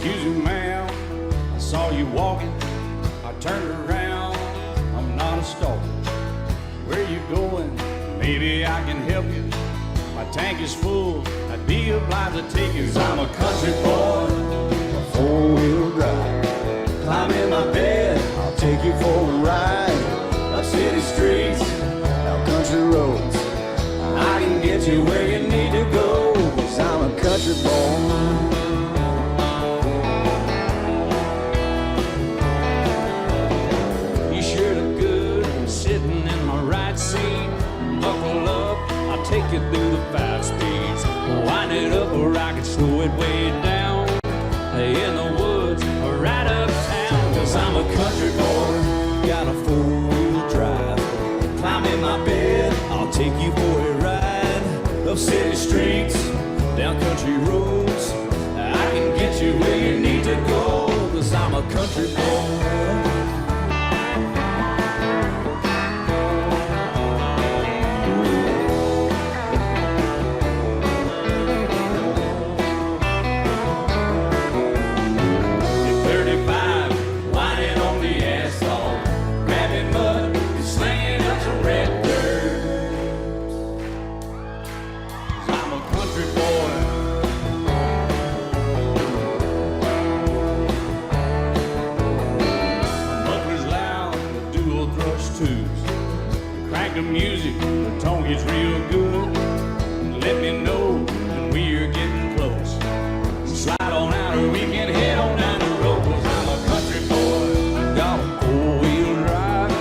Excuse me, ma'am, I saw you walking. I turned around, I'm not a stalker. Where you going? Maybe I can help you. My tank is full, I'd be obliged to take you. 'Cause I'm a country boy, a four-wheel drive. Climb in my bed, I'll take you for a ride. Up city streets, down country roads. I can get you where you need to go. 'Cause I'm a country boy. Take you through the 5 speeds, wind it up or I can slow it way down. In the woods or right uptown. 'Cause I'm a country boy, got a 4-wheel drive. Climb in my bed, I'll take you for a ride. Up city streets, down country roads. I can get you where you need to go. 'Cause I'm a country boy. The music, the tone gets real good. Let me know when we're getting close. Slide on out or we can head on down the road. 'Cause I'm a country boy, got a 4-wheel drive.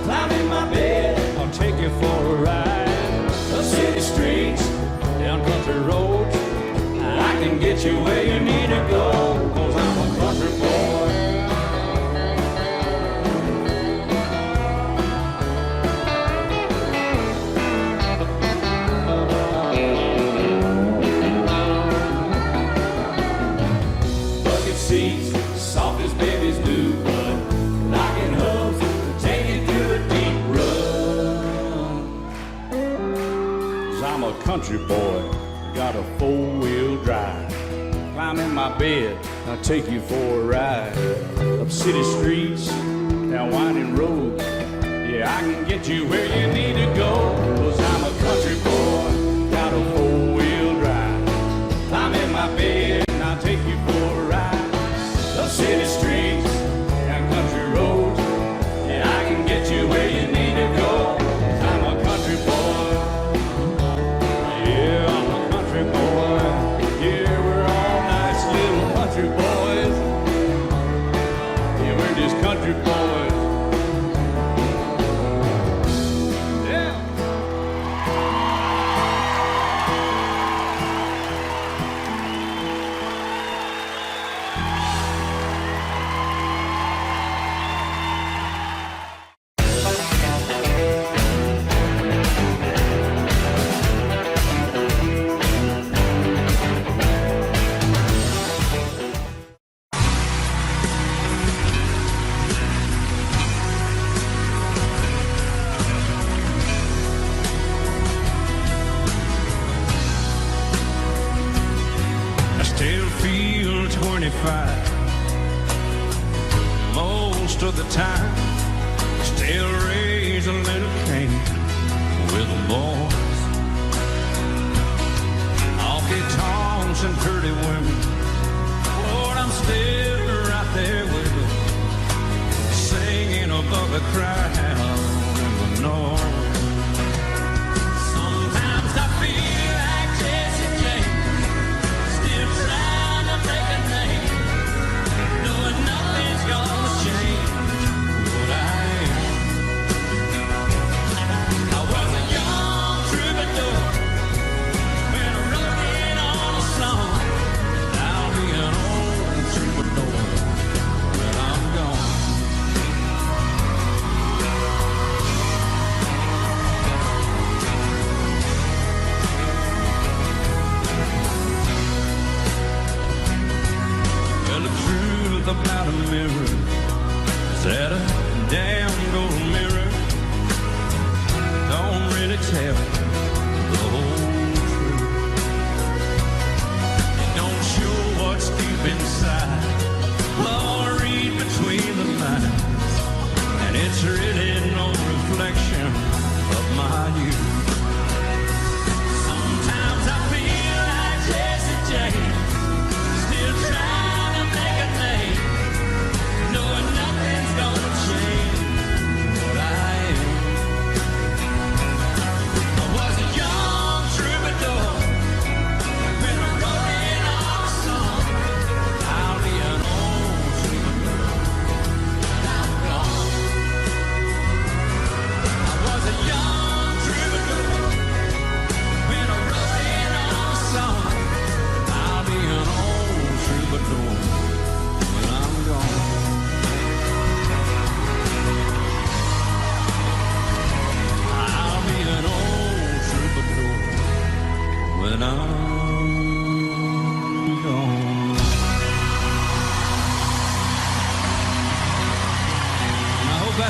Climb in my bed, I'll take you for a ride. Up city streets, down country roads. I can get you where you need to go. 'Cause I'm a country boy. Soft as babies do, but knocking hubs to take you through a deep run. 'Cause I'm a country boy, got a 4-wheel drive. Climb in my bed, I'll take you for a ride. Up city streets, down winding roads. Yeah, I can get you where you need to go. 'Cause I'm a country boy, got a 4-wheel drive. Climb in my bed, and I'll take you for a ride. Up city streets and country roads. Yeah, I can get you where you need to go. 'Cause I'm a country boy. Yeah, I'm a country boy. Yeah, we're all nice little country boys. Yeah, we're just country boys. Yeah. Most of the time, still raise a little cane with the boys. Honky tonks and pretty women, Lord, I'm still right there with them, singing above the crowd and the noise. Sometimes I feel like Jesse James, still trying to make a name, knowing nothing's gonna change what I am. I was a young troubadour when I wrote in on a song. I'll be an old troubadour when I'm gone. Well, the truth about a mirror is that a damn gold mirror don't really tell the whole truth. It don't show what's deep inside.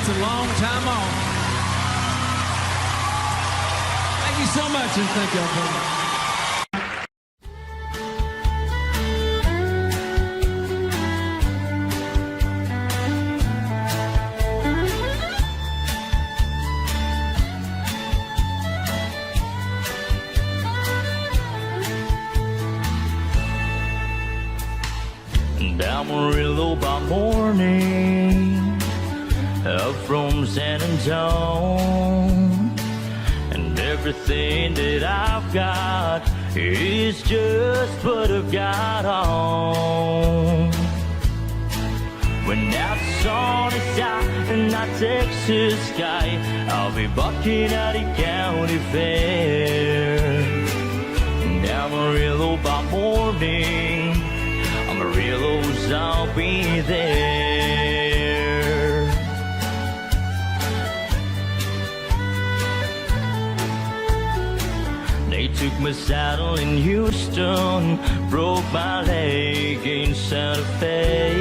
That's a long time off. Thank you so much, and thank y'all for that. Amarillo by morning, up from San Antonio, and everything that I've got is just what I've got on. When that sun is out in that Texas sky, I'll be bucking at the county fair. Amarillo by morning, Amarillo's, I'll be there. They took my saddle in Houston, broke my leg in Santa Fe,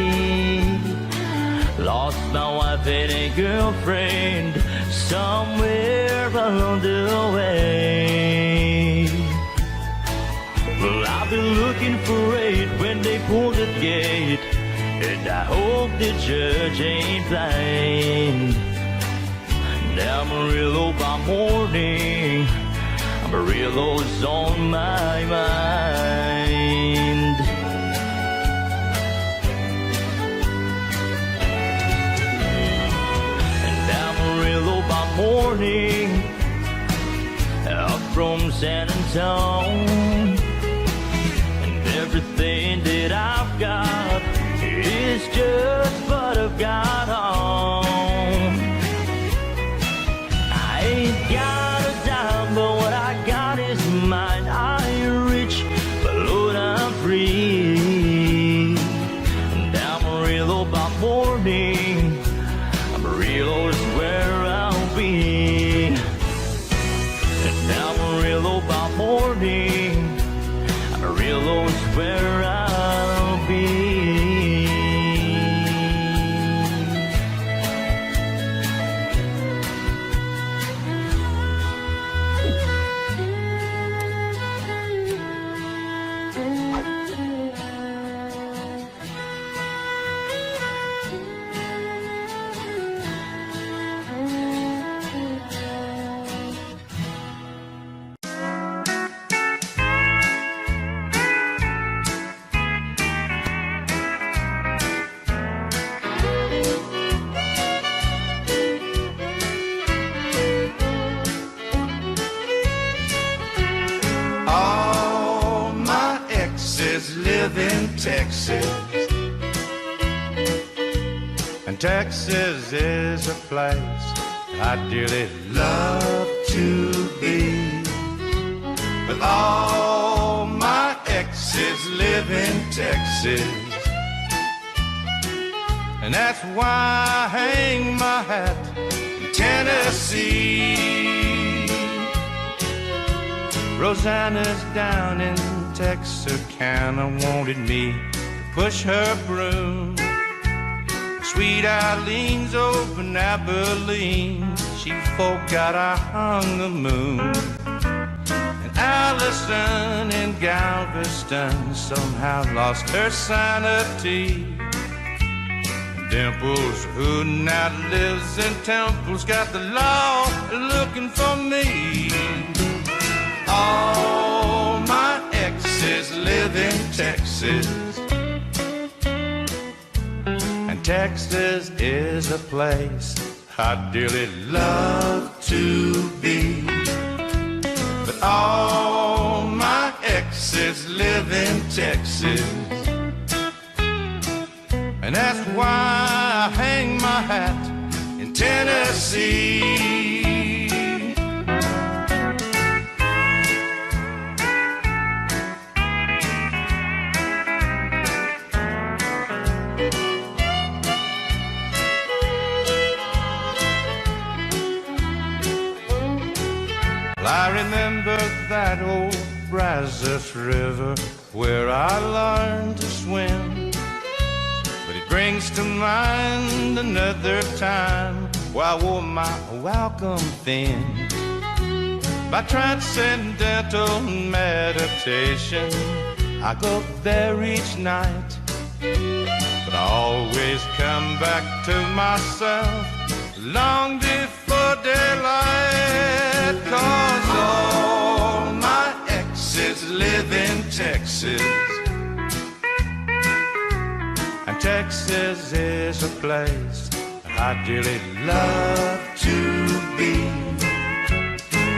lost my wife and a girlfriend somewhere along the way. Well, I've been looking for it when they pulled the gate, and I hope the judge ain't blind. And Amarillo by morning, Amarillo's on my mind. And Amarillo by morning, up from San Antonio, everything that I've got is just what I've got on. I ain't got a dime, but what I got is mine. I ain't rich, but Lord, I'm free. And Amarillo by morning, Amarillo's where I'll be. And Amarillo by morning, Amarillo's where I'll be. All my exes live in Texas, and Texas is a place I dearly love to be. But all my exes live in Texas, and that's why I hang my hat in Tennessee. Rosanna's down in Texarkana wanted me to push her broom. Sweet Eileen's over in Abilene, she forgot I hung the moon. And Allison in Galveston somehow lost her sanity. Dimples, who now lives in Temple's got the law looking for me. All my exes live in Texas, and Texas is a place I dearly love to be. But all my exes live in Texas, and that's why I hang my hat in Tennessee. I remember that old Brazos River where I learned to swim, but it brings to mind another time where I wore my welcome thin. By transcendental meditation, I go there each night, but I always come back to myself long before daylight. 'Cause all my exes live in Texas, and Texas is a place I'd dearly love to be.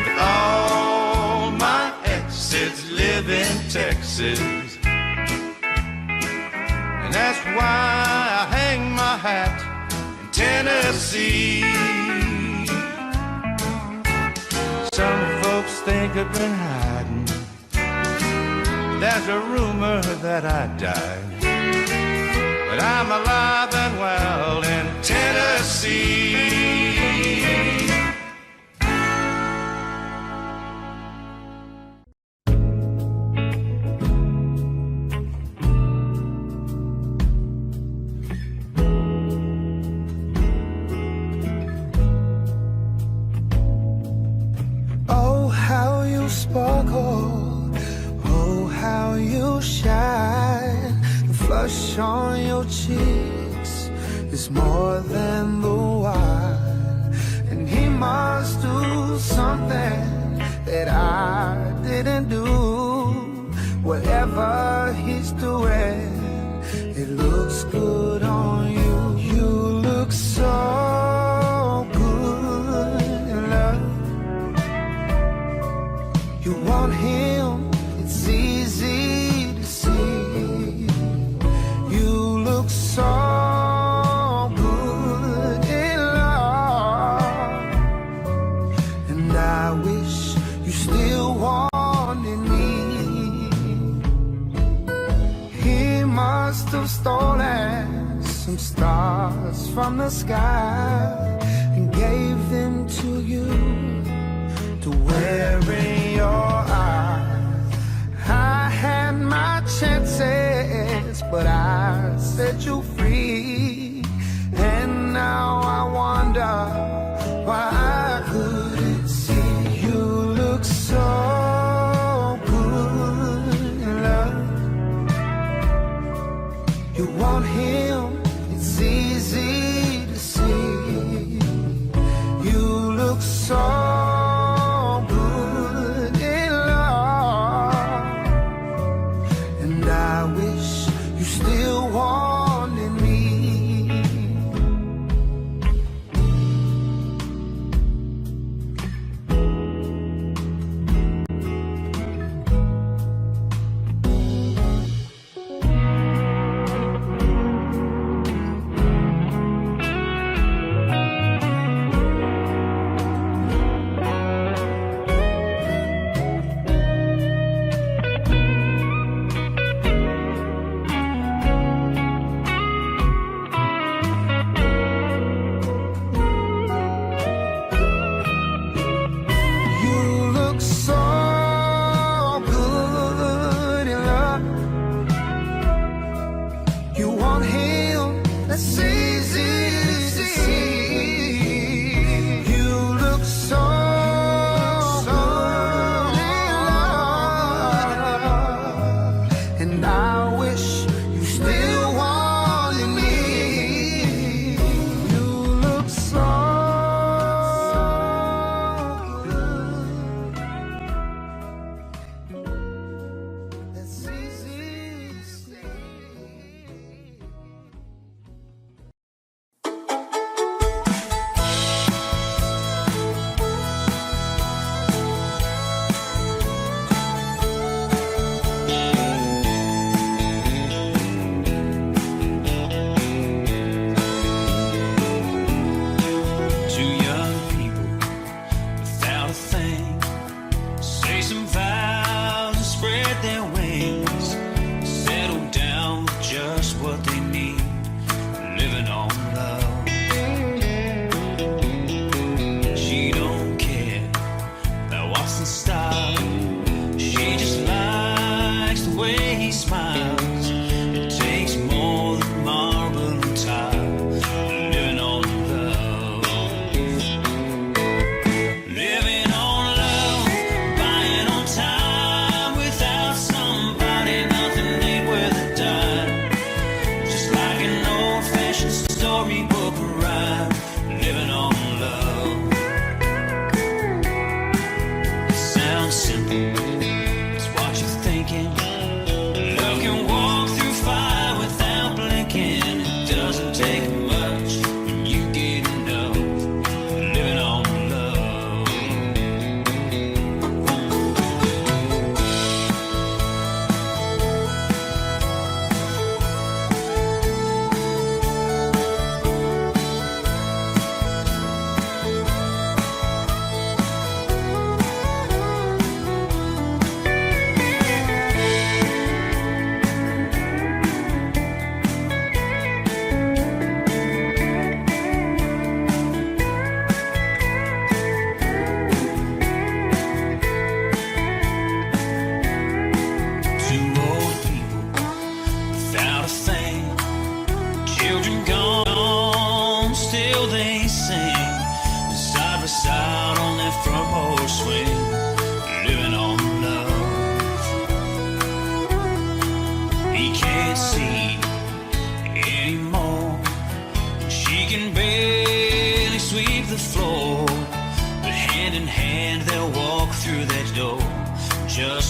But all my exes live in Texas, and that's why I hang my hat in Tennessee. Some folks think I've been hiding. There's a rumor that I died, but I'm alive and well in Tennessee. Oh, how you sparkle, oh, how you shine. The flush on your cheeks is more than the wine. And he must do something that I didn't do. Whatever he's doing, it looks good on you. You look so good in love. You want him, it's easy to see. You look so good in love, and I wish you still wanted me. He must have stolen some stars from the sky and gave them to you to wear in your eyes. I had my chances, but I set you free. And now I wonder why I couldn't see. You look so good in love. You want him, it's easy to see. You look so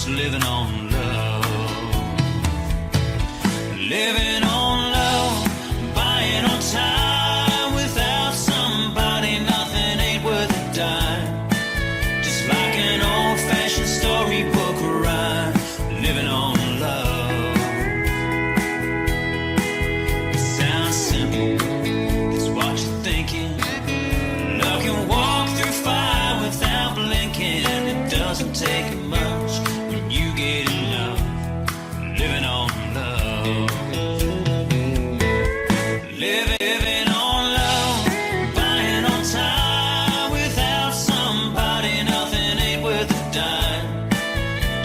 just living on love. Living on love, buying on time. Without somebody, nothing ain't worth a dime. Just like an old-fashioned storybook rhyme. Living on love. It sounds simple, it's what you're thinking. Love can walk through fire without blinking. It doesn't take much when you get enough. Living on love. Living on love, buying on time. Without somebody, nothing ain't worth a dime.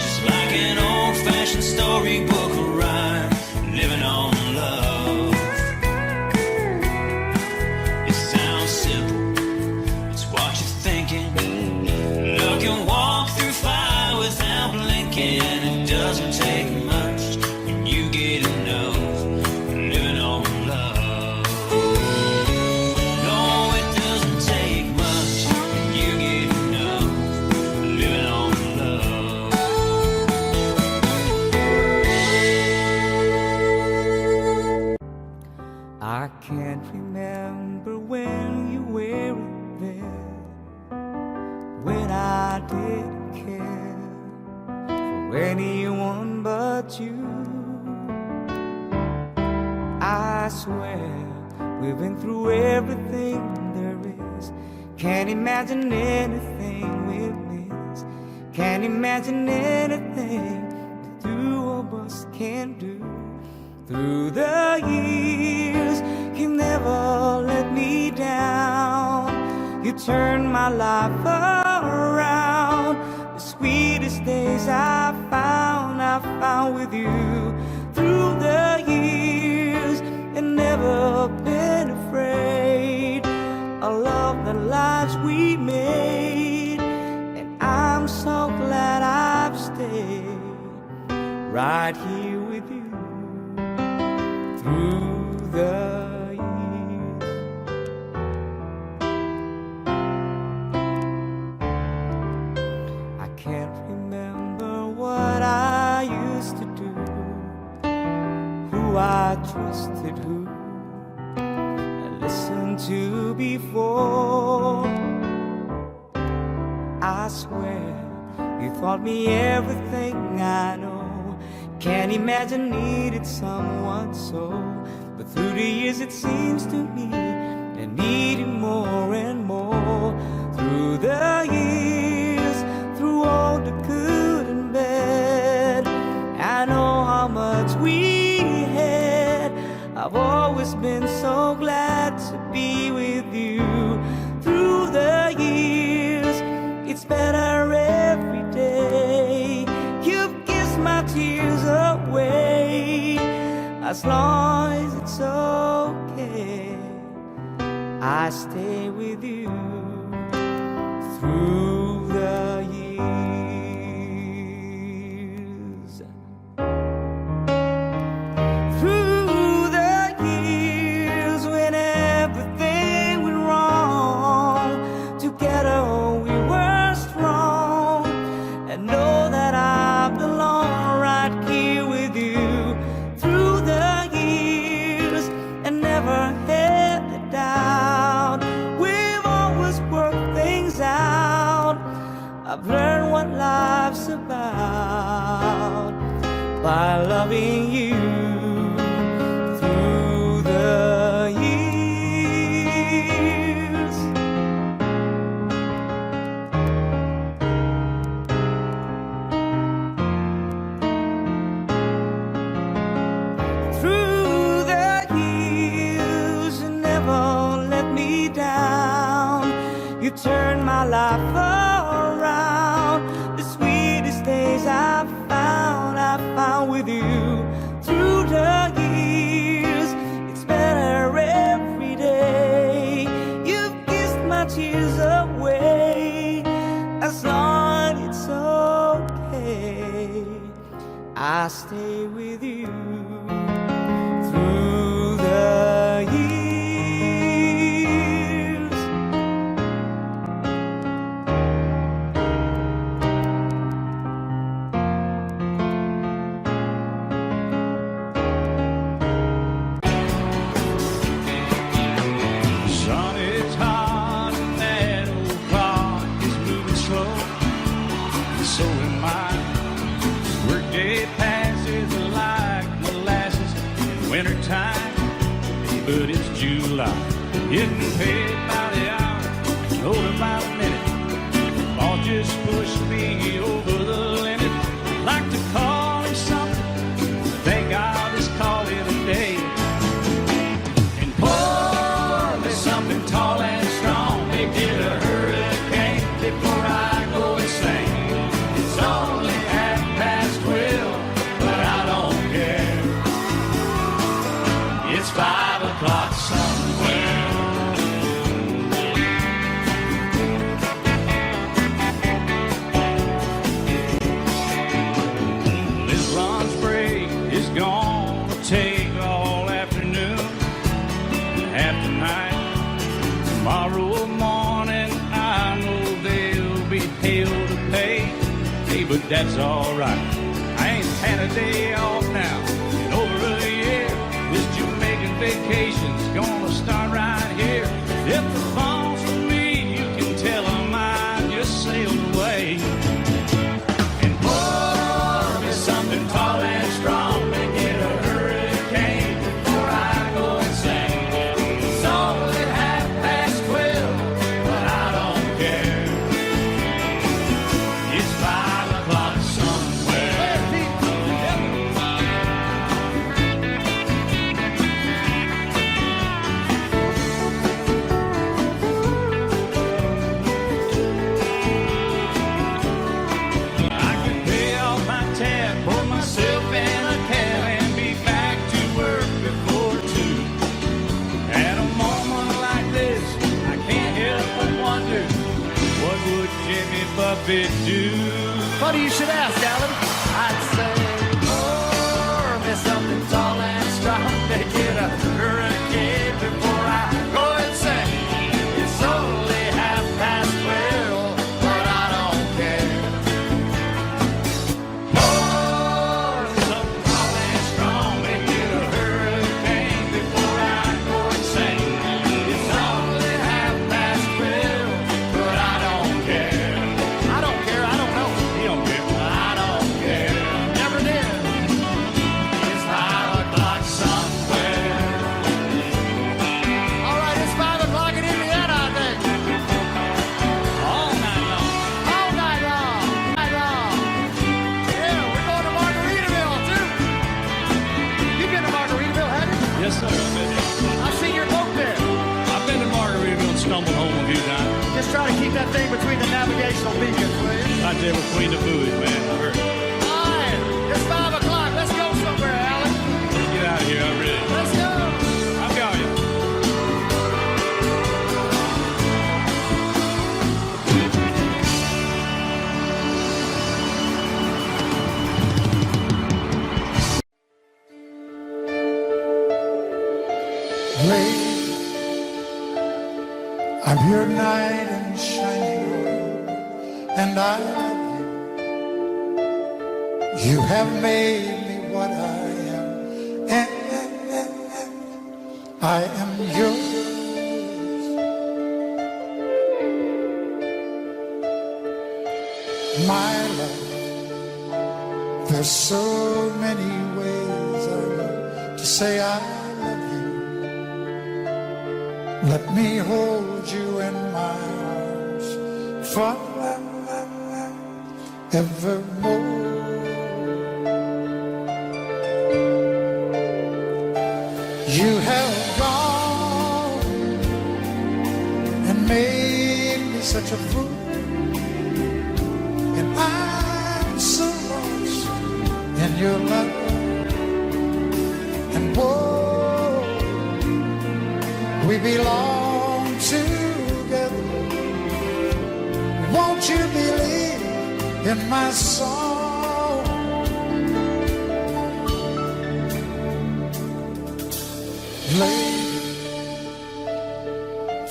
Just like an old-fashioned storybook rhyme. Living on love. It sounds simple, it's what you're thinking. Love can walk through fire without blinking. It doesn't take much when you get enough. Living on love. No, it doesn't take much when you get enough. Living on love. I can't remember when you were there, when I didn't care for anyone but you. I swear we've been through everything there is. Can't imagine anything we've missed. Can't imagine anything the two of us can do. Through the years, you never let me down. You turned my life around. The sweetest days I found with you. Through the years, and never been afraid. A love that lives we made. And I'm so glad I've stayed right here with you. Through the years, I can't remember what I used to do, who I trusted, who I listened to before. I swear you taught me everything I know. Can't imagine needed someone so. But through the years it seems to me I needed more and more. Through the years, through all the good and bad, I know how much we had. I've always been so glad to be with you. Through the years, it's better every day. You've kissed my tears away. As long as it's okay, I stay with you. Through the years. Through the years, when everything went wrong, together we were strong. And know that I belong right here with you. Through the years, and never had a doubt. We've always worked things out. I've learned what life's about by loving you. Through the years. Through the years, you never let me down. You turned my life around. The sweetest days I found with you. Through the but it's July. Getting paid by the hour, older by the minute. Boss just pushed me over the limit. Like to call him something, thank God it's called it a day. And pour me something tall and strong, make it a hurricane before I go insane. It's only 12:30, but I don't care. It's 5 o'clock somewhere. This lunch break is gonna take all afternoon, half the night. Tomorrow morning I know they'll be hell to pay. Hey, but that's alright. I ain't had a day off now in over a year. This Jamaican vacation's gonna start right here. If the phone's for me, you can tell them I just sailed away. And pour me something tall and strong, make it a hurricane before I go insane. It's only 12:30, but I don't care. It's 5 o'clock somewhere. I could pay off my tab, pour myself in a cab, and be back to work before 2. At a moment like this, I can't help but wonder, what would Jimmy Buffett do? Funny you should ask, Alan. I'd say, pour me something tall and strong, make it a hurricane before I go insane. It's only 12:30, but I don't care. Pour me something tall and strong, make it a hurricane before I go insane. It's only 12:30, but I don't care. I don't care, I don't know. He don't care. I don't care. Never did. It's 5 o'clock somewhere. All right, it's 5 o'clock in Indiana, I think. All night long. All night long. Night long. Yeah, we're going to Margaritaville, too. You've been to Margaritaville, haven't you? Yes, sir. I've been there. I've seen your boat there. I've been to Margaritaville and stumbled home a few times. Just try to keep that thing between the navigational beacons, will you? Right there between the buoys, man. I heard. All right, it's 5 o'clock. Let's go somewhere, Alan. Let's get out of here. I'm ready. Let's go. I'm going. Lady, I'm your knight in shining armor, and I love you. You have made me what I am, and I am yours. My love, there's so many ways I love to say I love you. Let me hold you in my arms forevermore. You have gone and made me such a fool, and I'm so lost in your love. And whoa, we belong together. Won't you believe in my song? Lady,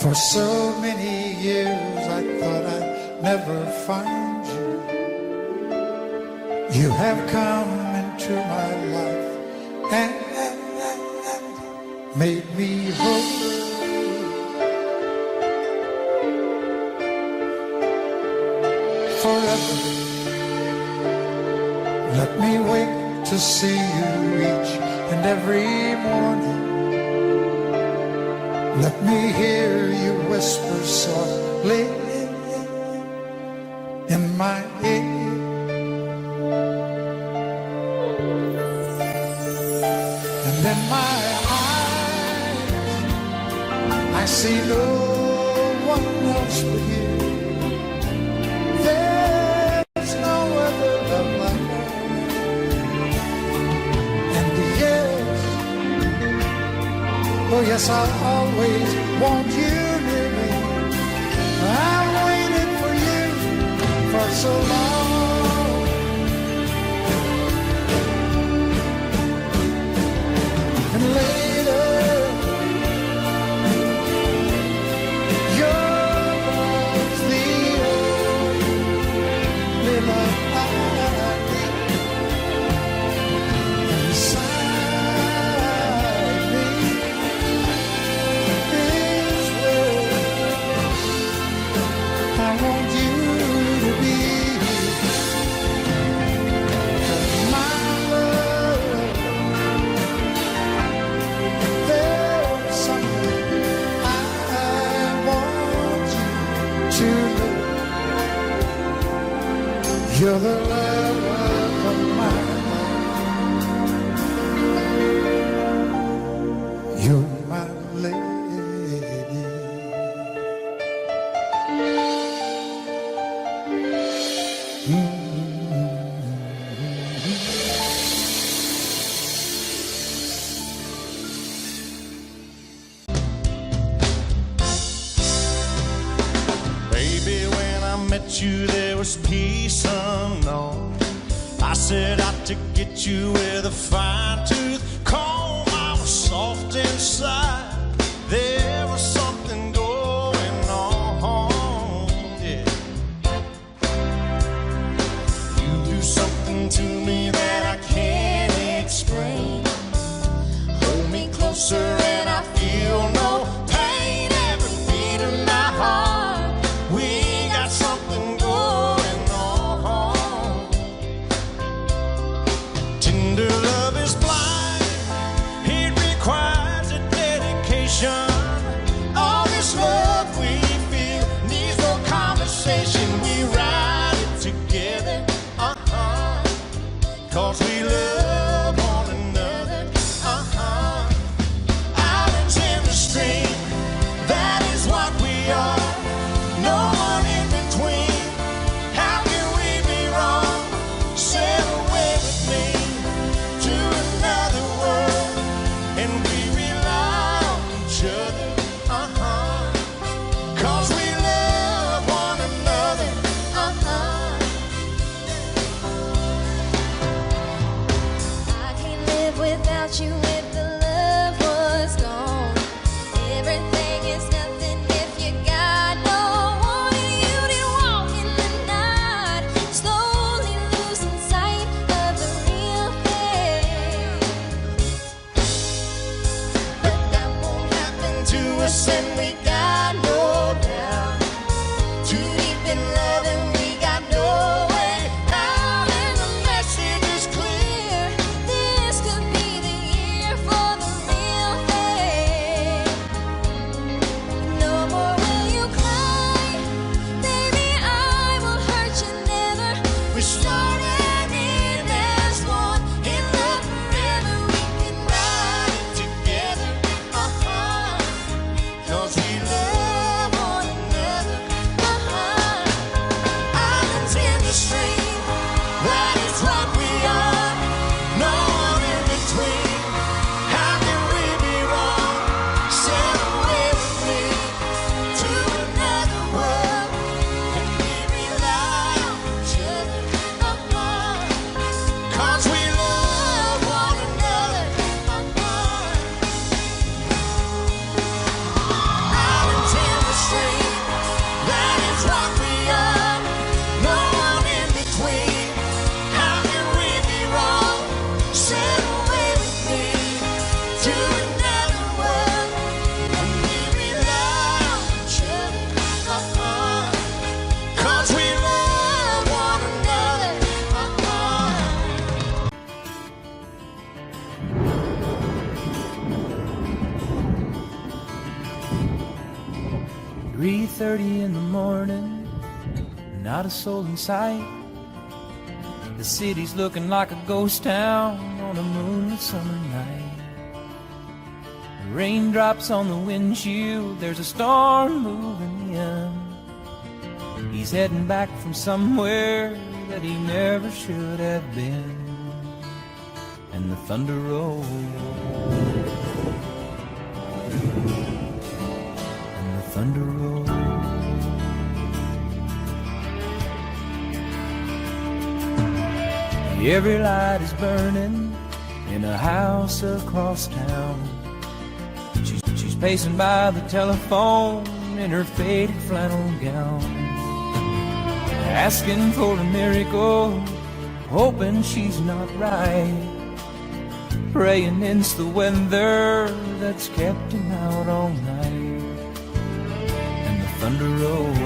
for so many years I thought I'd never find you. You have come into my life and made me whole. Forever, let me wait to see you each and every morning. Let me hear you whisper softly in my ear. And in my eyes, I see no one else but you. There's no other love like mine. And yes, oh yes, I'll always want you near me. I've waited for you for so long. And later, yours the only love I need. Inside me is where I want you to be. My love, there's something I want you to know. You're the love of my life. You're my lady. Baby, when I met you, there was peace unknown. I set out to get you with a fine-tooth comb. I was soft inside. There was something going on, yeah. You do something to me that I can't explain. Hold me closer and I feel no pain. Every beat of my heart, we got something going on. Tender love is blind, it requires a dedication. All this love we feel needs no conversation. We ride it together, cause we love one another, Islands in the stream, that is what we are. No one in between. How can we be wrong? Sail away with me to another world, and we rely on each other, cause we love one another, I can't live without you if the love was gone. Everything is nothing if you got no one. You did walk in the night, slowly losing sight of the real thing. But that won't happen to us, and we got no doubt. too deep in love and we got no way out. And the message is clear, this could be the year for the real thing. No more will you cry, baby, I will hurt you never. We started in as one, in love forever, we can ride together, cause 3:30 in the morning, not a soul in sight. The city's looking like a ghost town on a moonlit summer night. Raindrops on the windshield, there's a storm moving in. He's heading back from somewhere that he never should have been. And the thunder rolls, and the thunder rolls. Every light is burning in a house across town. She's pacing by the telephone in her faded flannel gown, asking for a miracle, hoping she's not right, praying it's the weather that's kept him out all night. And the thunder rolls,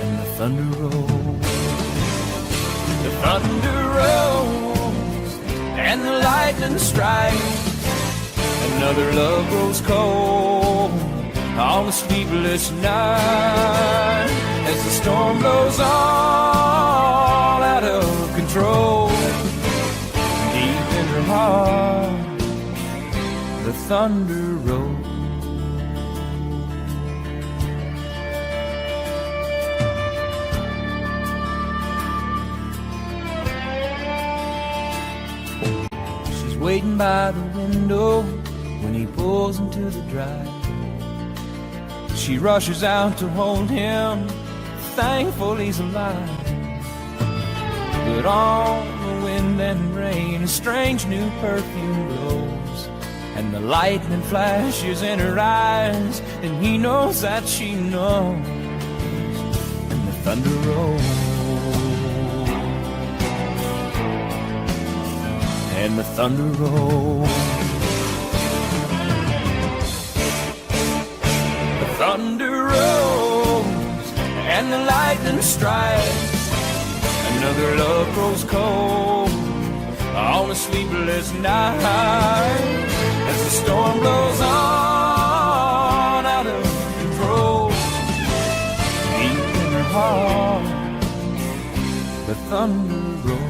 and the thunder rolls, the thunder rolls, and the lightning strikes. Another love grows cold on a sleepless night, as the storm blows all out of control. Deep in her heart, the thunder rolls. She's waiting by the window when he pulls into the drive. She rushes out to hold him, thankful he's alive. But on the wind and rain, a strange new perfume blows, and the lightning flashes in her eyes, and he knows that she knows. And the thunder rolls, and the thunder rolls. Thunder rolls and the lightning strikes. Another love grows cold on a sleepless night, as the storm blows on out of control. Deep in her heart, the thunder rolls.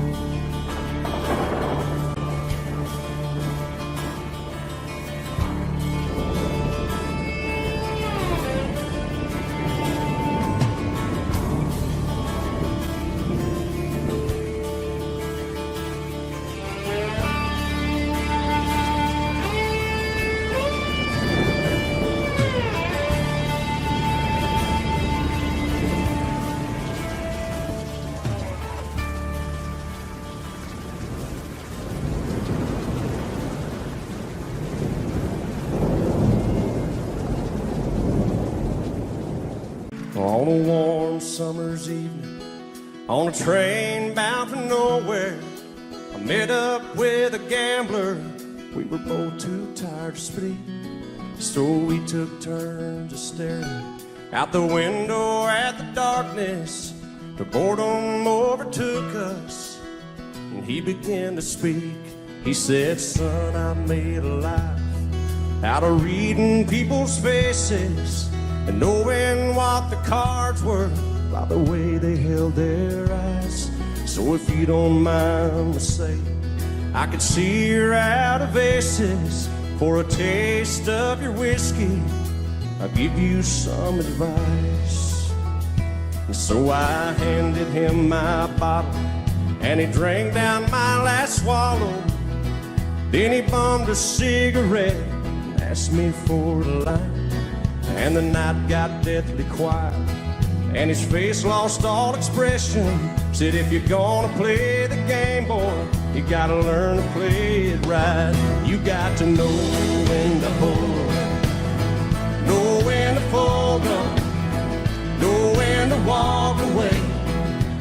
On a warm summer's evening, on a train bound for nowhere, I met up with a gambler. We were both too tired to speak, so we took turns of staring out the window at the darkness. The boredom overtook us, and he began to speak. He said, "Son, I made a life out of reading people's faces and knowing what the cards were by the way they held their eyes. So if you don't mind me saying, I could see you're out of aces. For a taste of your whiskey, I'll give you some advice." And so I handed him my bottle, and he drank down my last swallow. Then he bummed a cigarette and asked me for a light. And the night got deathly quiet, and his face lost all expression. Said, "If you're gonna play the game, boy, you gotta learn to play it right. You got to know when to hold, know when to fold up, know when to walk away,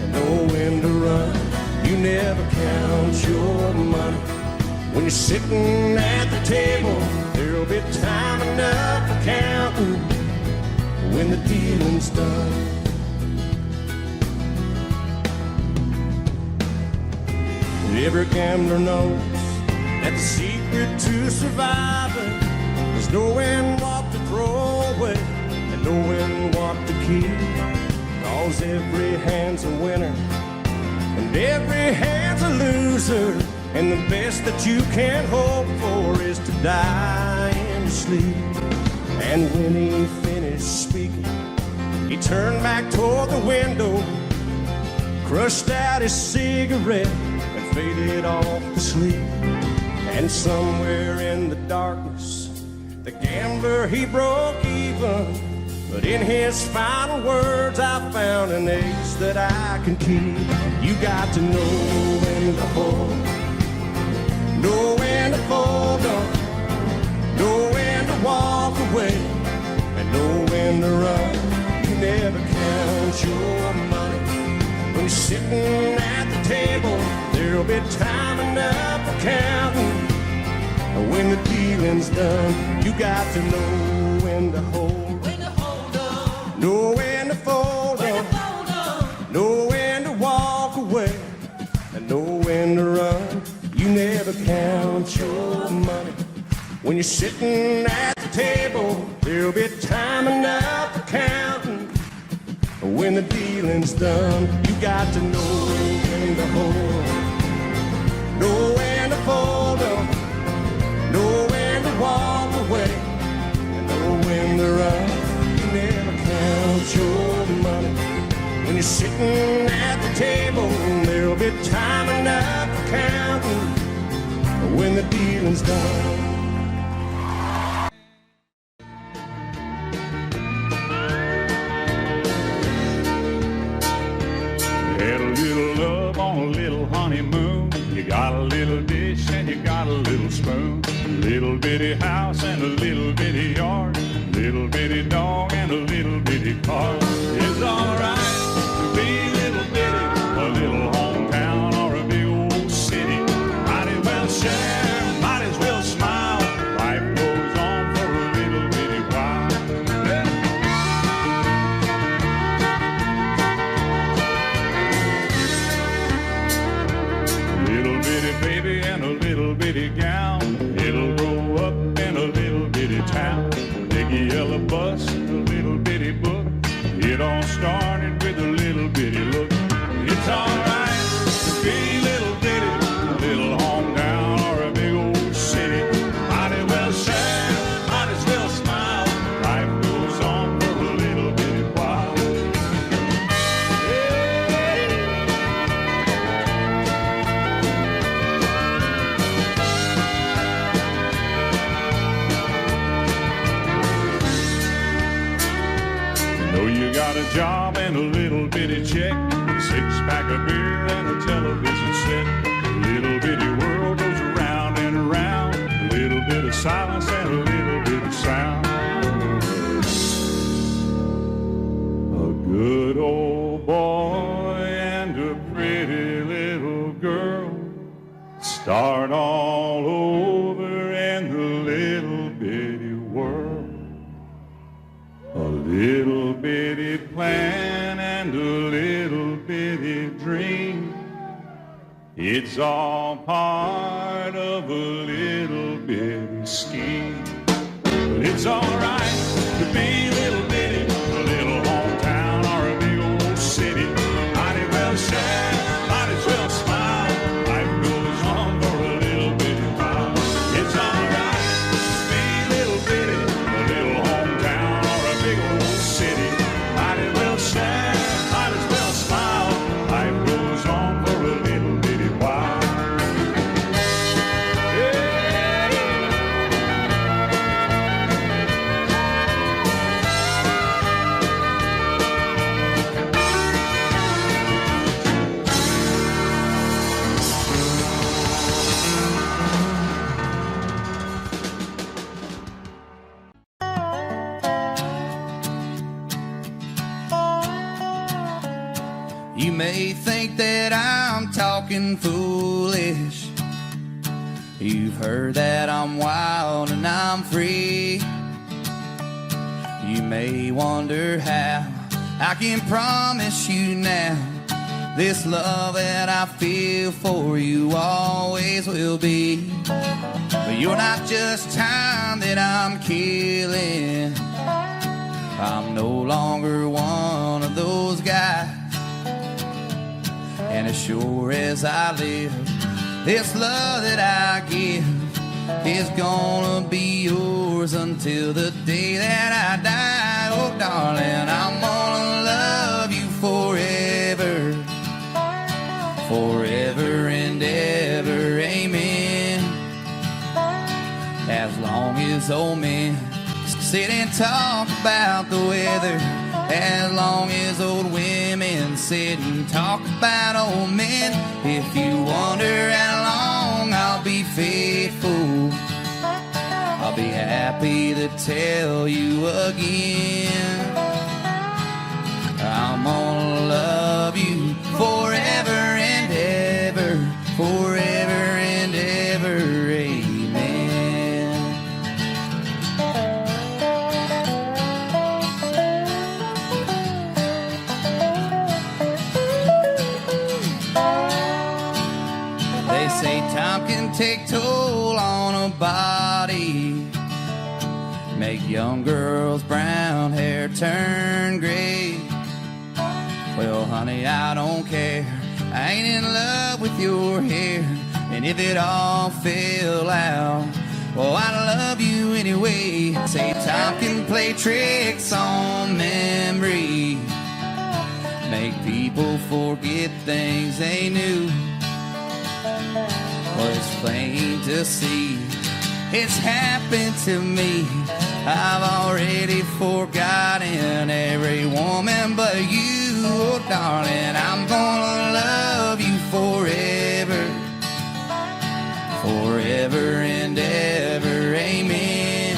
and know when to run. You never count your money. When you're sitting at the table, there'll be time enough for counting when the dealing's done." Every gambler knows that the secret to surviving There's knowing what to throw away and knowing what to keep. 'Cause every hand's a winner and every hand's a loser. And the best that you can hope for is to die in your sleep. And when he finished speaking, he turned back toward the window, crushed out his cigarette, and faded off to sleep. And somewhere in the darkness, the gambler, he broke even. But in his final words, I found an ace that I can keep. You got to know when to hold, know when to fold up, know when to walk away, and know when to run. You never count your money. When you're sitting at the table, there'll be time enough for counting. And when the dealing's done, you got to know when to hold, know when to fold up, know when to walk away, and know when to run. You never count your money. When you're sitting at the table, there'll be time enough for counting. When the dealing's done, you got to know when to hold, know when to fold up, know when to walk away, and know when to run. You never count your money. When you're sitting at the table, there'll be time enough for counting. When the dealing's done. Had a little love on a little honeymoon. You got a little dish and you got a little spoon. Little bitty house and a little bitty yard. Little bitty dog and a little bitty car. It's alright to be little bitty, a little hometown or a big old city. Might as well share, might as well smile. Life goes on for a little bitty while. Little bitty baby and a little bitty gown. It'll grow up in a little bitty town. Big yellow bus, a little bitty book. It all started with a little bitty look. It's alright to be little bitty, a little hometown or a big old city. Might as well share, might as well smile. Life goes on for a little bitty while. Know you got a job and a little bitty check, a six-pack of beer and a television set. Little bitty world goes around and around. A little bit of silence and a little bit of sound. A good old boy and a pretty little girl start all over in the little bitty world. A little bitty plan and a little bitty dream. It's all part of a little bitty scheme. But it's alright to be little bitty, a little hometown or a big old city. Might as well share, might as well smile. Life goes on for a little bitty while. It's alright to be little bitty, a little hometown or a big old city. Might as well share, might as well smile. Life goes on for a little bitty while. You may think that I'm talking foolish. You've heard that I'm wild and I'm free. You may wonder how I can promise you now this love that I feel for you always will be. But You're not just time that I'm killing. I'm no longer one of those guys. And as sure as I live, this love that I give is gonna be yours until the day that I die. Oh, darling, I'm gonna love you forever, forever and ever, amen. As long as old men sit and talk about the weather, as long as old women sit and talk about old men. If you wonder how long I'll be faithful, I'll be happy to tell you again. I'm gonna love you forever and ever, forever and ever, amen. They say time can take toll on a body, make young girls' brown hair turn gray. Well, honey, I don't care. I ain't in love with your hair. And if it all fell out, well, I love you anyway. Say time can play tricks on memory, make people forget things they knew. Well, it's plain to see it's happened to me. I've already forgotten every woman but you. Oh, darling, I'm gonna love you forever, forever and ever, amen.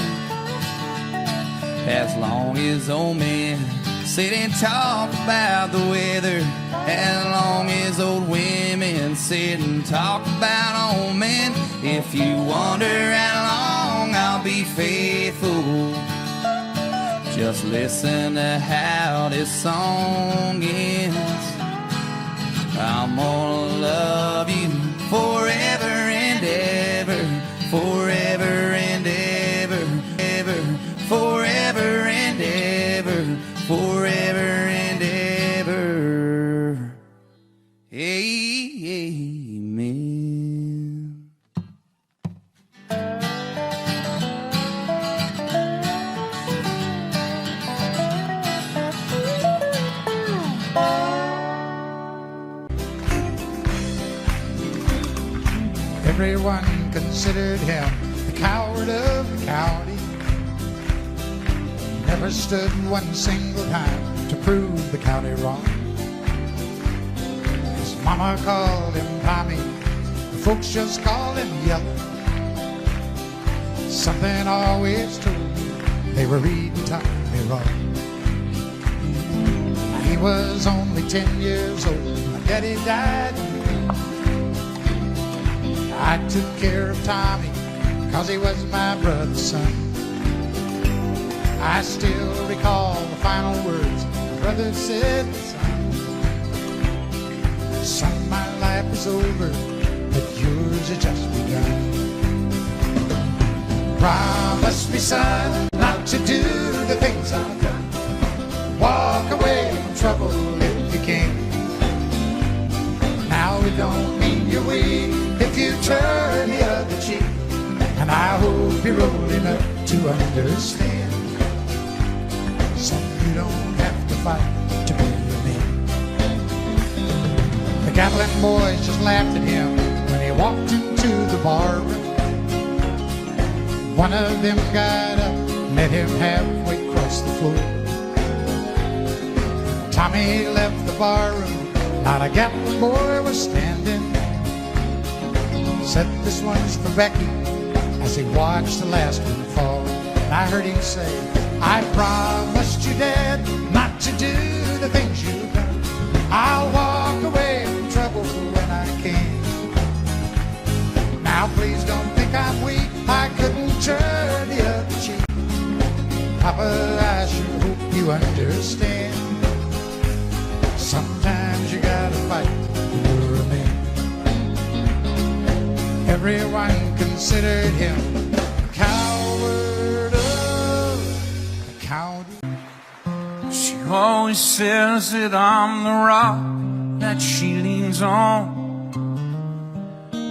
As long as old men sit and talk about the weather, as long as old women sit and talk about old men. If you wonder how long I'll be faithful, just listen to how this song ends. I'm gonna love you forever and ever, forever and ever, ever, forever and ever, forever and ever, amen. Everyone considered him the coward of the county. Never stood one single time to prove the county wrong. His mama called him Tommy, the folks just called him Yellow. Something always told me they were reading Tommy wrong. He was only 10 years old, my daddy died. I took care of Tommy, 'cause he was my brother's son. I still recall the final words my brother said, son, my life is over, but yours has just begun. Promise me, son, not to do the things I've done. Walk away from trouble if you can. Now it don't mean you're weak if you turn the other cheek, and I hope you're old enough to understand. So you don't have to fight to be a man. The Gatlin boys just laughed at him when he walked into the bar room. One of them got up, met him halfway across the floor. Tommy left the bar room, not a Gatlin boy was standing. Said, this one's for Becky, as he watched the last one fall. And I heard him say, I promised you, Dad, not to do the things you've done. I'll walk away from trouble when I can. Now please don't think I'm weak, I couldn't turn the other cheek. Papa, I sure hope you understand. Sometimes you gotta fight for a man. everyone considered him a coward of a county. She always says that I'm the rock that she leans on,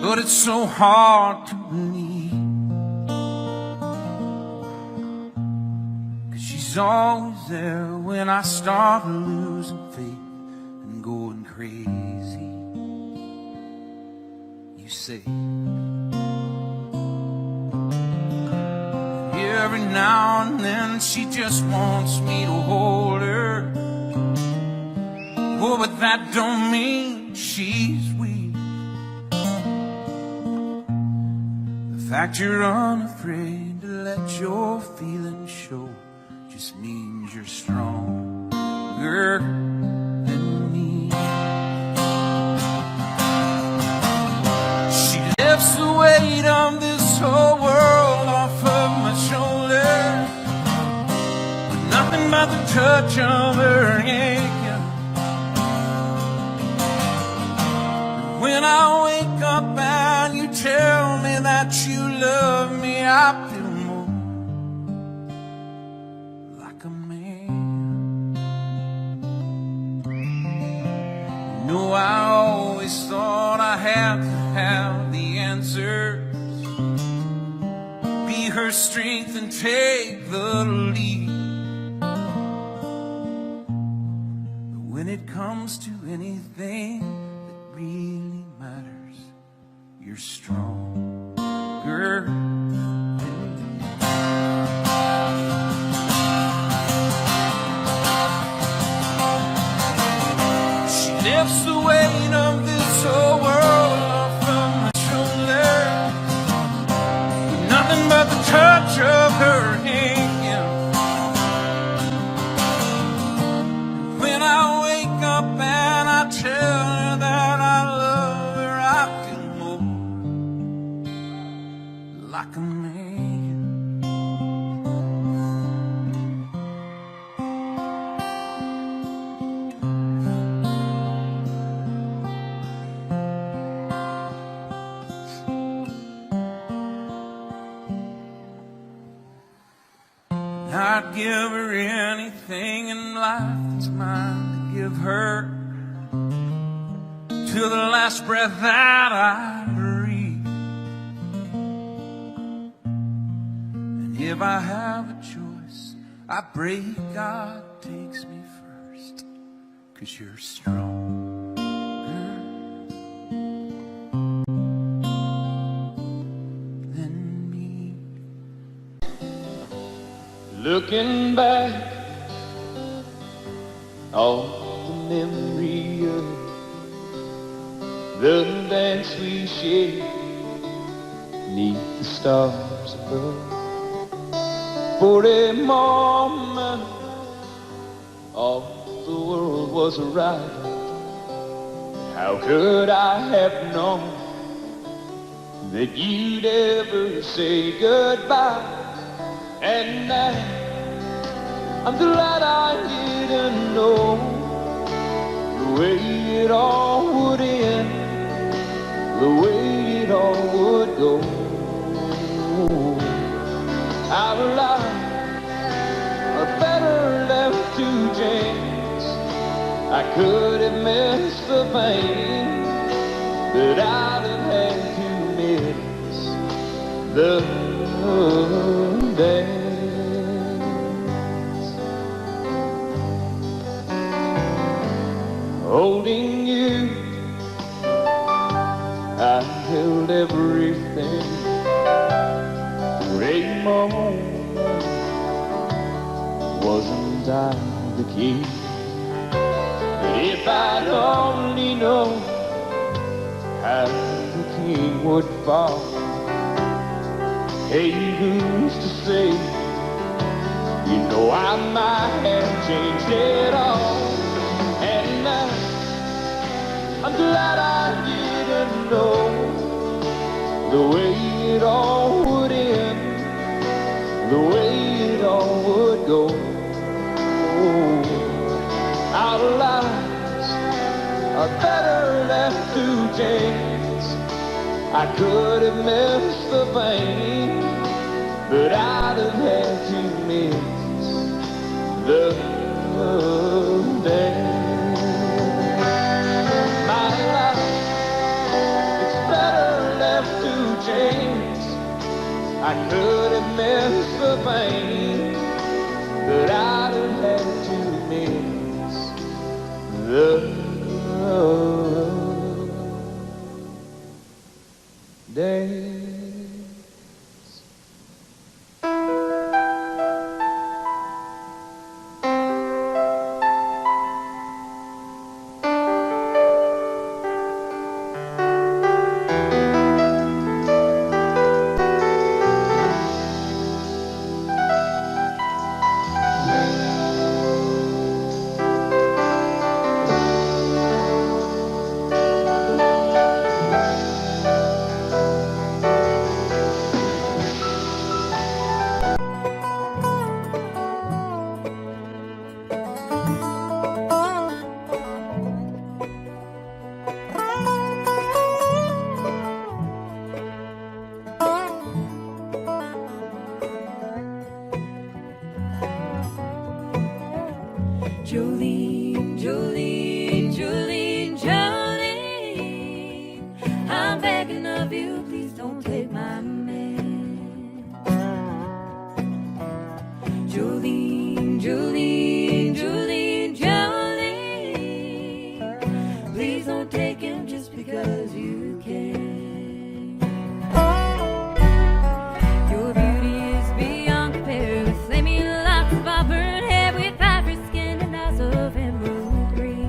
but it's so hard to believe, 'cause she's always there when I start losing faith and going crazy. You say every now and then she just wants me to hold her. Oh, but that don't mean she's weak. The fact you're unafraid to let your feelings show just means you're stronger than me. She lifts the weight of this whole world off of my shoulder, with nothing but the touch of her hand. When I wake up and you tell me that you love me, I feel more like a man. You know, I always thought I had to have the answers, be her strength and take the lead. But when it comes to anything that really matters, you're stronger than me. She lifts the weight of this whole world off of my shoulder, with nothing but the touch of her hand. When I wake up and I tell her that I love her, I feel more like a man. I'd give her anything in life that's mine to give her, till the last breath that I breathe. And if I have a choice, I pray God takes me first, 'cause you're stronger than me. Looking back, all the memory of the dance we shared neath the stars above. For a moment, all the world was right. How could I have known that you'd ever say goodbye? And now I'm glad I didn't know the way it all would end, the way it all would go. Our lives are better left to chance. I could have missed the pain, but I'd have had to miss the dance. Holding you, I held everything. For a moment, wasn't I the key? If I'd only known how the king would fall. Hey, who's to say? You know I might have changed it all. And now I'm glad I didn't know the way it all would end, the way it all would go. Our lives are better left to chance. I I could have missed the pain, but I'd have had to miss the day. My life, it's better left to chance. I could have missed the pain, but I'd have had to miss the days. Jolene, Jolene, Jolene, Jolene, I'm begging of you, please don't take my man. Jolene, Jolene, Jolene, Jolene, please don't take him just because you can. Your beauty is beyond compare with flaming locks of auburn hair with ivory skin and eyes of emerald green.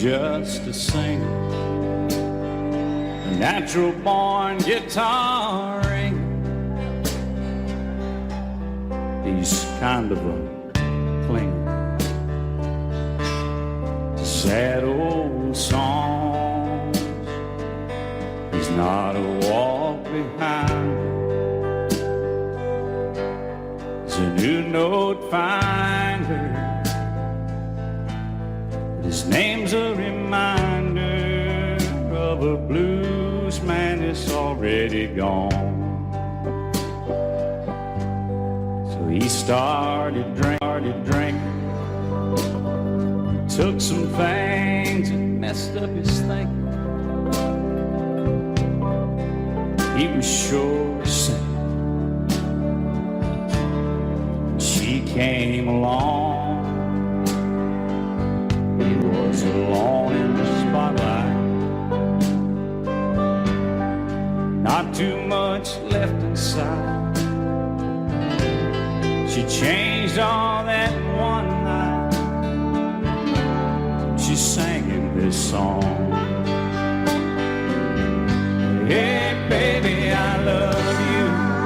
just a singer, a natural born guitar ringer. He's kind of a clinger to sad old songs. He's not a walk behind. He's a new note finder. His name's a reminder of a blues man that's already gone. So he started drinking, took some things and messed up his thinking. He was sure sick. She came along. He was alone in the spotlight. Not too much left inside. She changed all that in one night. She sang him this song. Hey baby, I love you.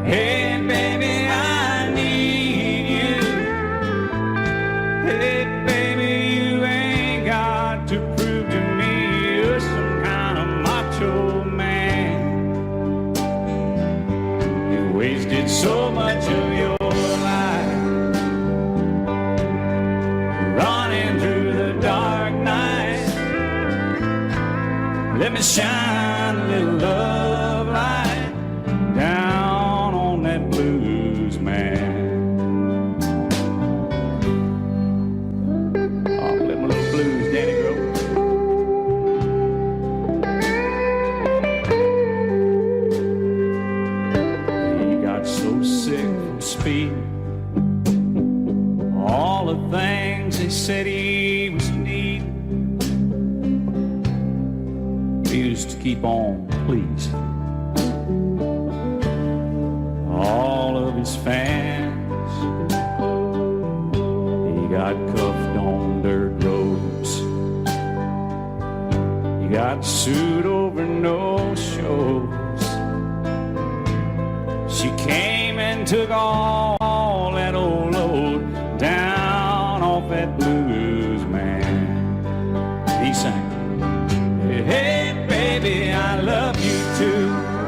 Hey baby, I need you. Hey baby, you ain't got to prove to me you're some kind of macho man. You wasted so much of your life running through the dark night. Let me shine a little love light down on that blues man. Oh, let my little blues daddy grow. He got so sick from speed. All the things they said he was needing. He used to keep on pleasing all of his fans. He got cuffed on dirt roads. He got sued over no shows. She came and took all that old load down off that blues man. He sang, hey baby, I love you too.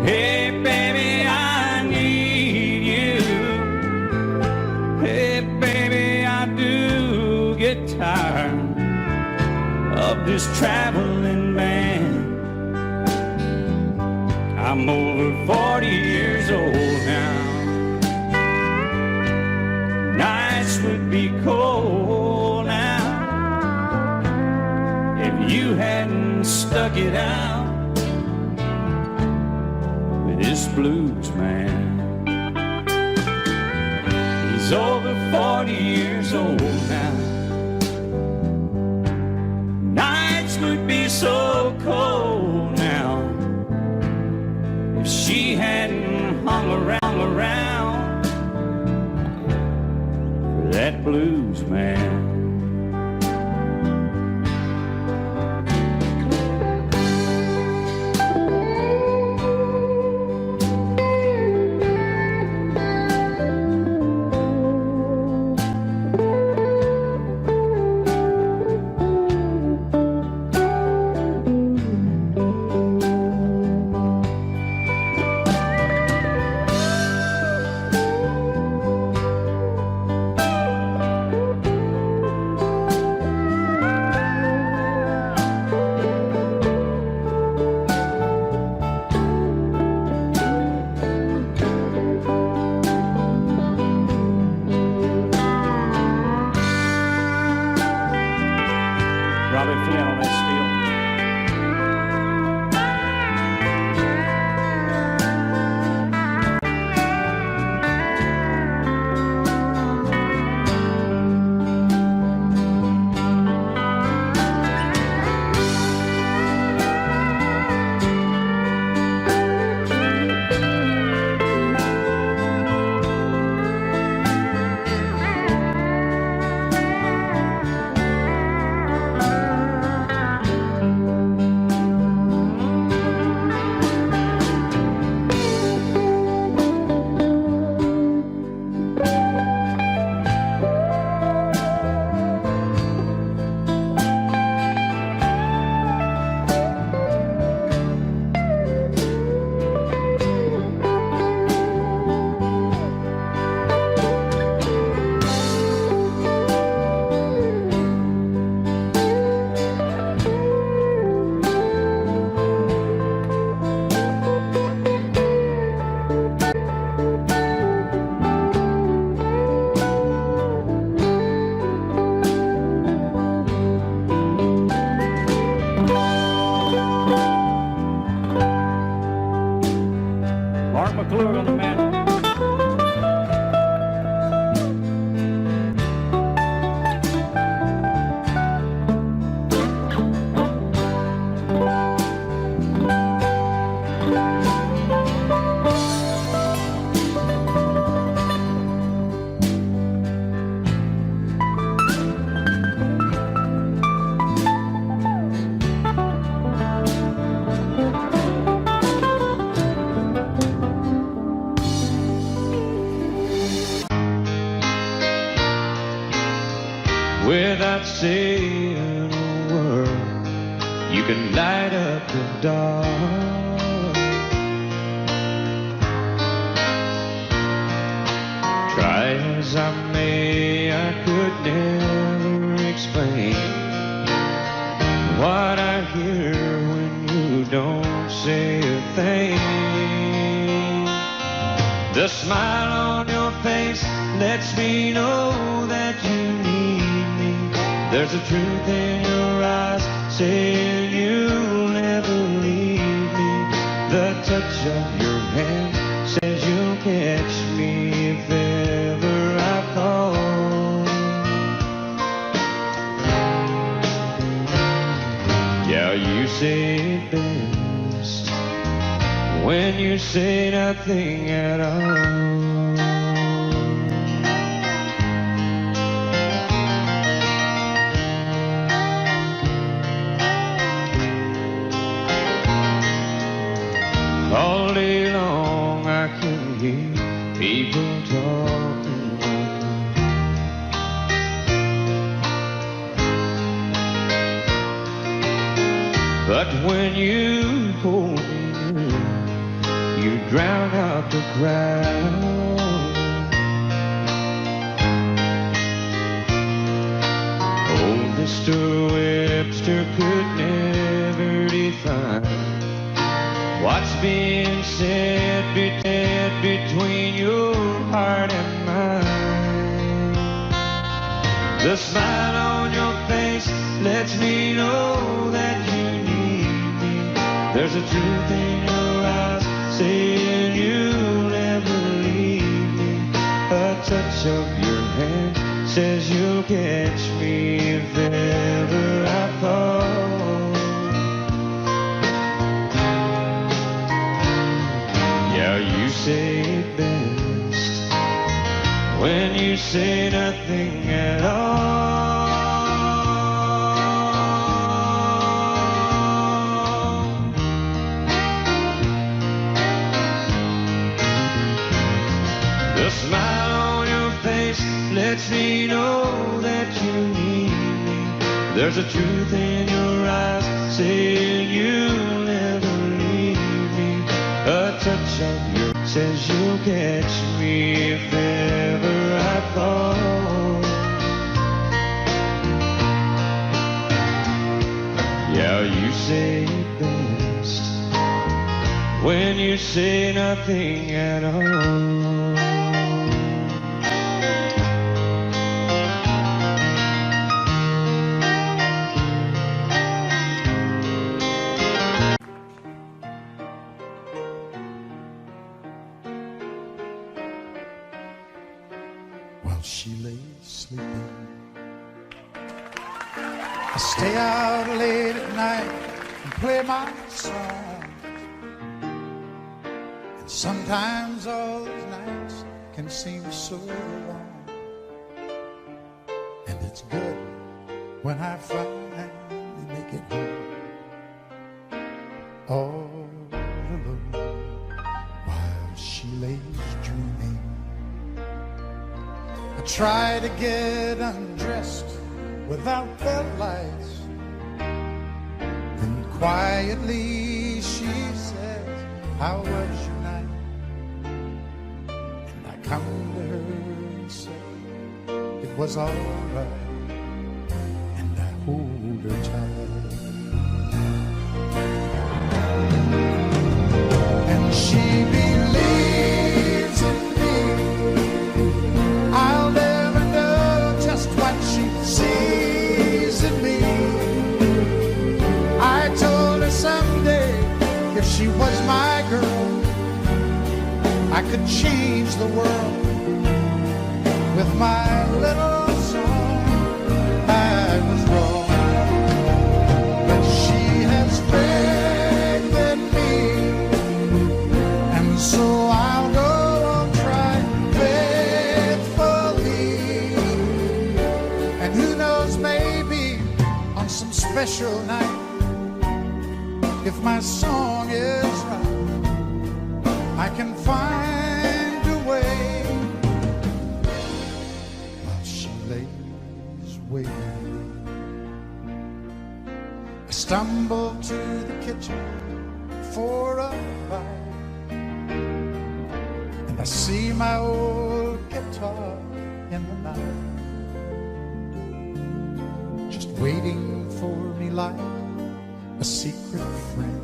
Hey baby, I need you. Hey baby, I do get tired of this traveling man. I'm over 40 years old now. Nights would be cold now if you hadn't stuck it out with this blues man. He's over 40 years old now. Nights would be so cold now if she hadn't hung around for that blues man. Without saying a word, you can light up the dark. Try as I may, I could never explain what I hear when you don't say a thing. The smile on your face lets me know that you need me. There's a truth in your eyes saying you'll never leave me. The touch of your hand says you'll catch me if ever I fall. Yeah, you say it best when you say nothing at all. All day long I can hear people talking like that. But when you hold me near, you drown out the crowd. Oh, Mr. Webster could never define what's being said between your heart and mine. The smile on your face lets me know that you need me. There's a truth in your eyes saying you'll never leave me. A touch of your hand says you'll catch me if ever I fall. Yeah, you say it best when you say nothing at all. The smile on your face lets me know that you need me. There's a truth in your eyes saying you'll never leave me. A touch of your says you'll catch me if ever I fall. Yeah, you say it best when you say nothing at all. She lay sleeping. I stay out late at night and play my song. And sometimes all those nights can seem so long. And it's good when I finally make it home. All alone while she lays dreaming. I try to get undressed without the lights. Then quietly she says, how was your night? And I come to her and say, it was all right. And I hold her tight. And she believes in me. I'll never know just what she sees in me. I told her someday if she was my girl, I could change the world with my little song. I was wrong, but she has faith in me, and so I'll go on trying faithfully. And who knows, maybe on some special night, if my song is right, I can find a way while she lays waiting. stumble to the kitchen for a bite, and I see my old guitar in the night, just waiting for me like a secret friend.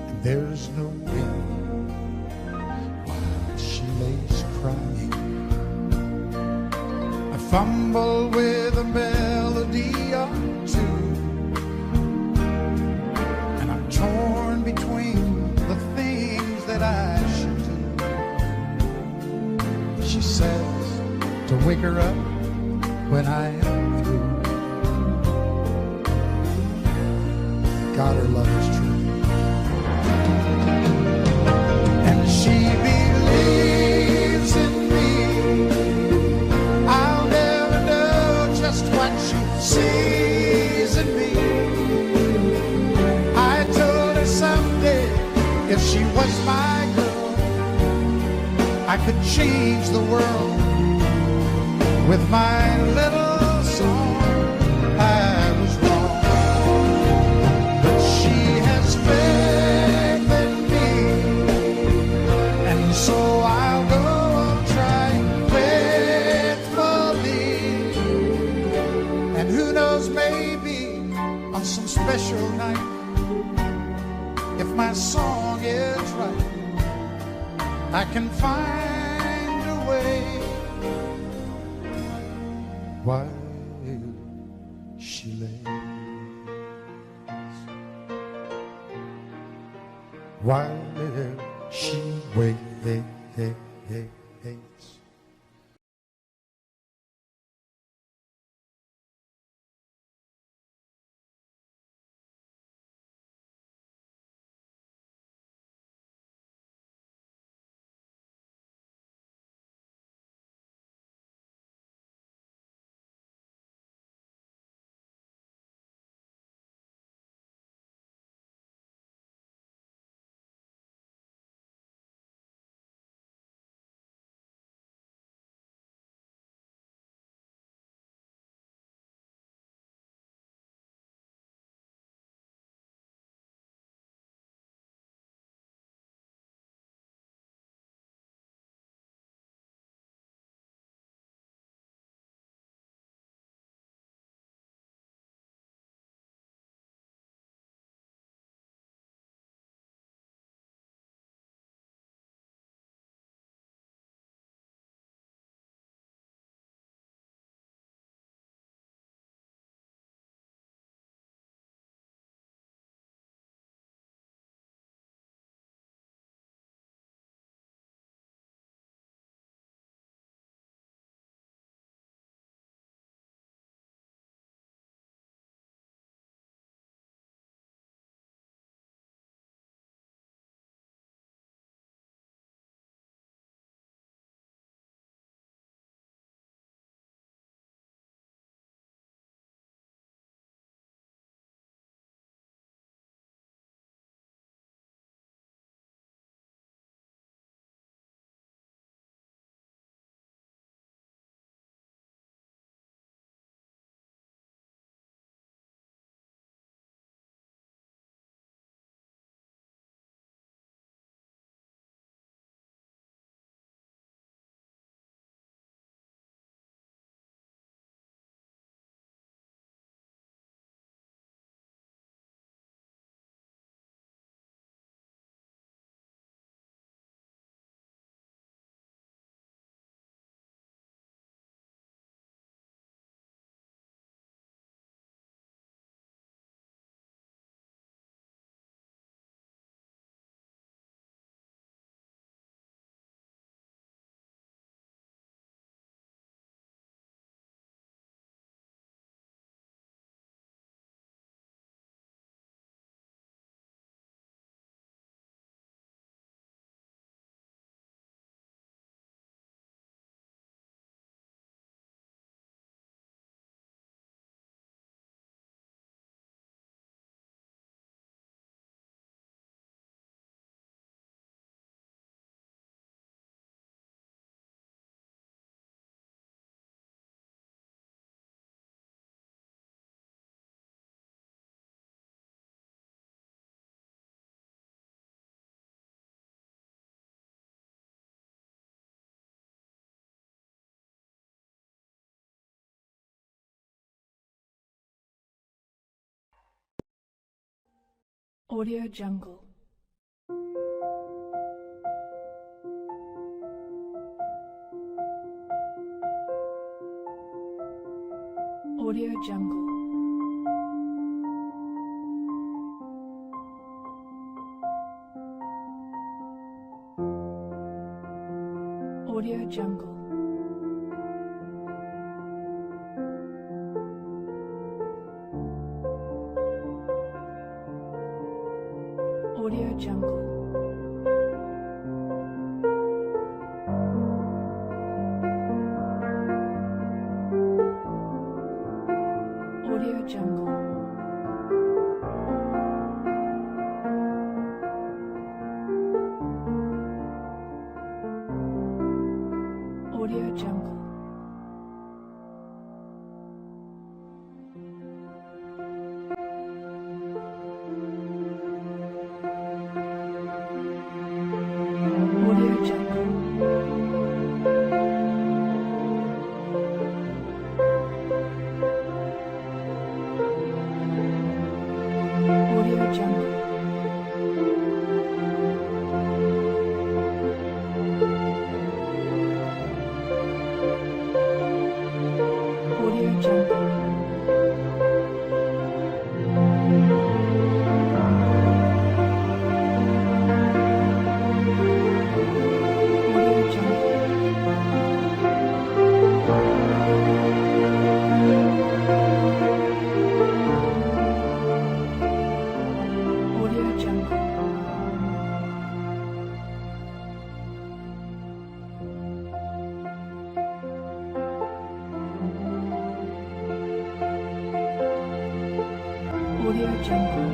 And there's no wind while she lays crying. I fumble with a melody or two, and I'm torn between the things that I should do. She says to wake her up when I am through. God, her love is true. And she believes in me. I'll never know just what she sees in me. I told her someday if she was my girl, I could change the world with my little song. I was wrong, but she has faith in me, and so I'll go on trying faithfully. And who knows, maybe on some special night, if my song is right, I can find a way while she lays, while she waits. Audio Jungle. Audio Jungle. Audio Jungle. Audio Jungle. Audio Jungle. Audio Jungle. Audio Jungle. Audio Jungle. Audio Jungle. Audio Jungle. Audio Jungle. Audio Jungle.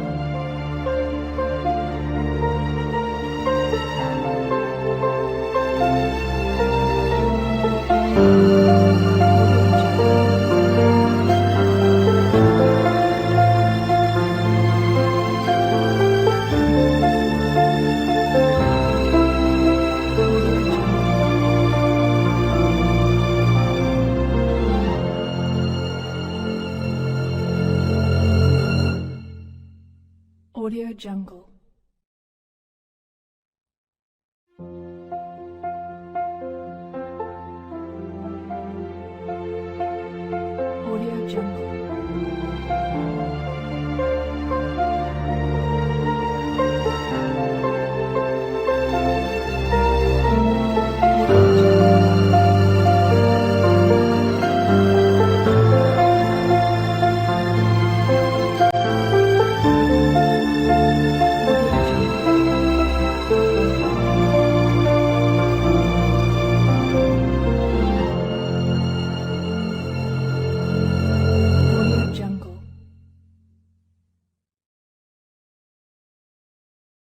Audio Jungle. Audio Jungle.